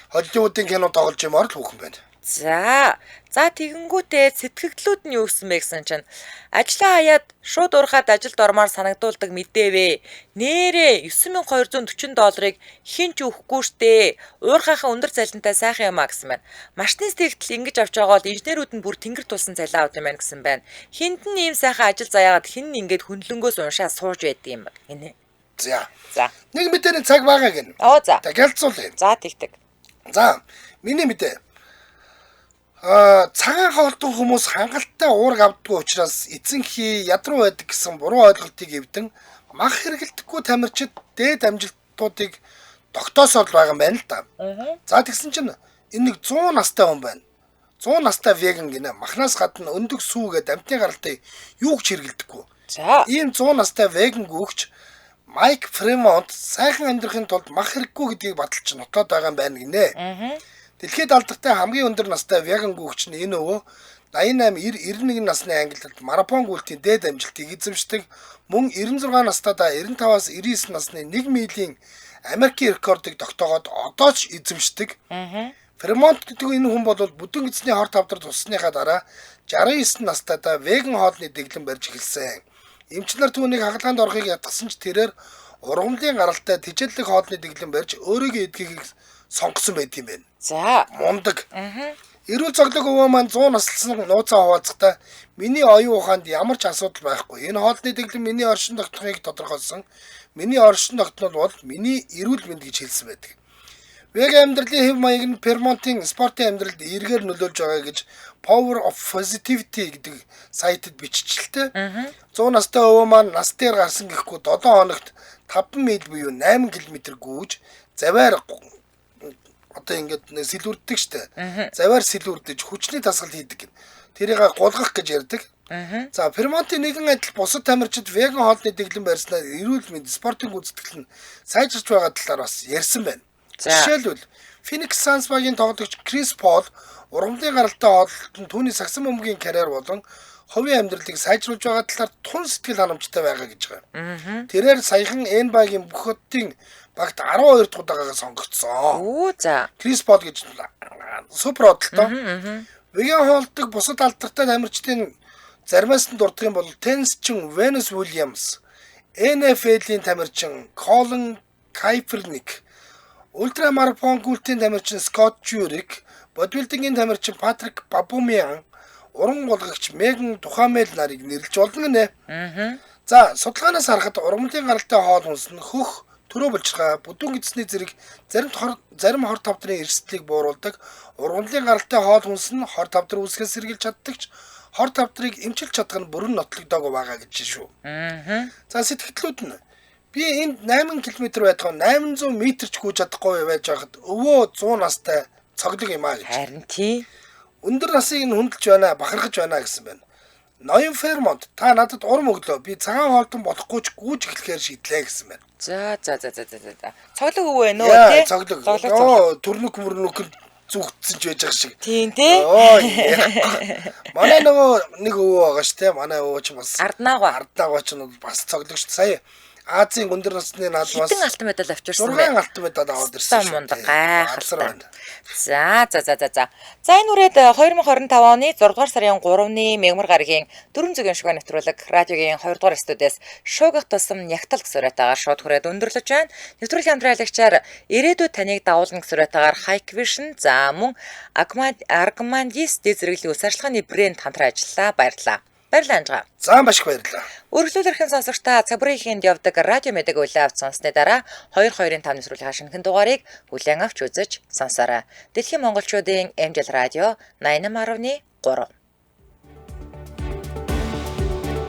Холливуудын кино тоглож юмар л хүүхэн байна. За тэгэнгүүтээ сэтгэгдлүүд нь юу гэсэн бэ гэсэн чинь ажлаа хаяад шууд уурхаад ажилд ормоор санагдуулдаг мэдэвэ. Нээрээ $9240 хэн ч өгөхгүй штэ. Уурхайхан өндөр цалинтай сайхан юм а гэсэн байна. Машинист тэгтэл ингэж авч байгаа бол инженерүүд нь бүр тэнгэр тулсан цалин авд юм байна гэсэн байна. Хинд нь ийм сайхан ажил заяагаад хин нь ингэж хөндлөнгөөс уншаа сууж байдаг юм гинэ. За. Нэг мэдээний цаг байгаа гин. За. Тагялцуулъя. За тэгдэг. За миний мэдээ. Цагаан хоолтой хүмүүс хангалттай уург авдаггүй учраас эзэнхий ядруу байдаг гэсэн буруу ойлголтыг эвдэн мах хэрэгэлдэхгүй тамирчид дээд амжилтуудыг тогтоосоод байгаа юм байна л да. За тэгсэн чинь энэ нэг 100 настай хүн байна. 100 настай веган гинэ. Махнаас гадна өндөг сүүгээд амтны гаралтай юу ч хэрэгэлдэхгүй. За ийм 100 настай веган гүгч Майк Фремонт сайхан амьдрахын тулд мах хэрэггүй гэдгийг баталж нотоод байгаа юм байна гинэ. Дэлхийд алдартай хамгийн өндөр настай веган гүгч нь энэ өвөө 88-91 насны ангилалд марафон гүйлтийн дээд амжилтыг эзэмшдэг. Мөн 96 настайдаа 95-аас 99 насны 1 милийн Америкийн рекордыг тогтоогоод одоо ч эзэмшдэг. Фремонт гэдэг энэ хүн бол бүдүүн эзний хор тавдар туссныхаа дараа 69 настайдаа веган хоолны дэглэм барьж эхэлсэн. Эмч нар түүнийг хагалгаанд орохыг ятгсан ч тэрээр ургамлын гаралтай тижээллэг хоолны дэглэм барьж өөрийгөө эдгхийг сонгосон байт юм байна. За мундаг. Эрүүл цоглог өвөө маань 100 наслсан нууцаа хуваацгахдаа миний оюун ухаанд ямар ч асуудал байхгүй. Энэ хоолны дэглэм миний оршин тогтнохыг тодорхойлсон. Миний оршин тогтнол бол миний эрүүл мэнд гэж хэлсэн байдаг. Вега амьдралын хэв маяг нь Фермонтын спортын амьдралд эргээр нөлөөлж байгаа гэж Power of Positivity гэдэг сайтад биччихлээ. 100 настай өвөө маань нас дээр гарсан гэхгүй 7 хоногт 5 миль буюу 8 км гүйж заваар одоо ингээд сэлүүрдэг штэ. Заваар сэлүүрдэж хүчний тасгал хийдэг. Тэрийг гулгах гэж ярьдаг. За Фермонтын нэгэн адил бусад тамирчид веган хоолны дэглэм барьснаар эрүүл мэнд спортын гүйцэтгэл нь сайжирч байгаа талаар бас ярьсан байна. Жишээлбэл Phoenix Suns багийн тоглогч Крис Пол ургамлын гаралтай хооллолтод түүний сагсан бөмбөгийн карьер болон хувийн амьдралыг сайжруулж байгаа талаар тун сэтгэл ханамжтай байгаа гэж байгаа. Тэрээр саяхан NBA-гийн бүх хотын багт 12 дахь удаага сонгогдсон. За. Крис Пол гэж супер одолтой. Веган хоолдог бусад алдартай тамирчдын заримаас нь дурдах юм бол теннисчин Venus Williams, NFL-ийн тамирчин Colin Kaepernick, Ультрамарафон гүйлтийн тамирчин Скотт Жюрик, бодибилдингийн тамирчин Патрик Бабумян, уран гулгагч Меган Тухамел нарыг нэрлэж болно гинэ. За, судалгаанаас харахад ургамлын гаралтай хоол хүнс нь хөх, төрөө булчирхай, бүдүүн эцсний зэрэг зарим хор тавдрын эрсдлийг бууруулдаг. Ургамлын гаралтай хоол хүнс нь хор тавдар үүсгээс сэргийлж чаддагч хор тавдрыг эмчилж чадах нь бүрэн нотлогдоогүй байгаа гэж шүү. За, сэтгэлдлүүд нь би энд 8 км байтугай 800 м ч хөөж чадахгүй байж байхад өвөө 100 настай цоглог юм аа гэж. Харин тий. Өндөр насыг нь хүндэлж байна, бахархаж байна гэсэн байна. Ноён Фермонт та надад урам өглөө. Би цагаан хоолтон болохгүй ч гүйж эхлэхээр шийдлээ гэсэн байна. За. Цоглог өвөө нөө тий. Цоглог. Төрнөх мөрнөх зүгтсэн ч байж байгаа шиг. Тийм тий. Манай нөгөө нэг өвөө байгаа ш тий. Манай өвөө ч бас Арднаагаа ч бас цоглогч сая Азийн өндөр насны наад бас хитэн алтан медаль авчирсан байна. 6 алтан медаль аваад ирсэн шүү. Гайхалтай. За. За энэ үрээд 2025 оны 6 дугаар сарын 3-ны мегмар гарагийн 400-ийн шугай нэвтрүүлэг радиогийн 2 дугаар студиэс шуугах тусам нягтал гэсэн сураатаагаар шууд хүрээд өндөрлөж байна. Нэвтрүүлгийн хамтраалагчаар ирээдүйд таныг дагуулна гэсэн сураатаагаар Hike Vision за мөн Argmandis дэд зэрэглэлийн үс ажиллагааны брэнд хамтран ажиллаа. Баярлалаа. Баярлалаа. За маш их баярлалаа. Өргөлөөрхэн сонсогчдаа цаг бүрийн ихэнд явдаг радио мэдэг үлээ авч сонссны дараа 2-2-5 нэвтрүүлгийн шинэхэн дугаарыг хүлээн авч үзэж сонсоорой. Дэлхийн монголчуудын эмжил радио 88.3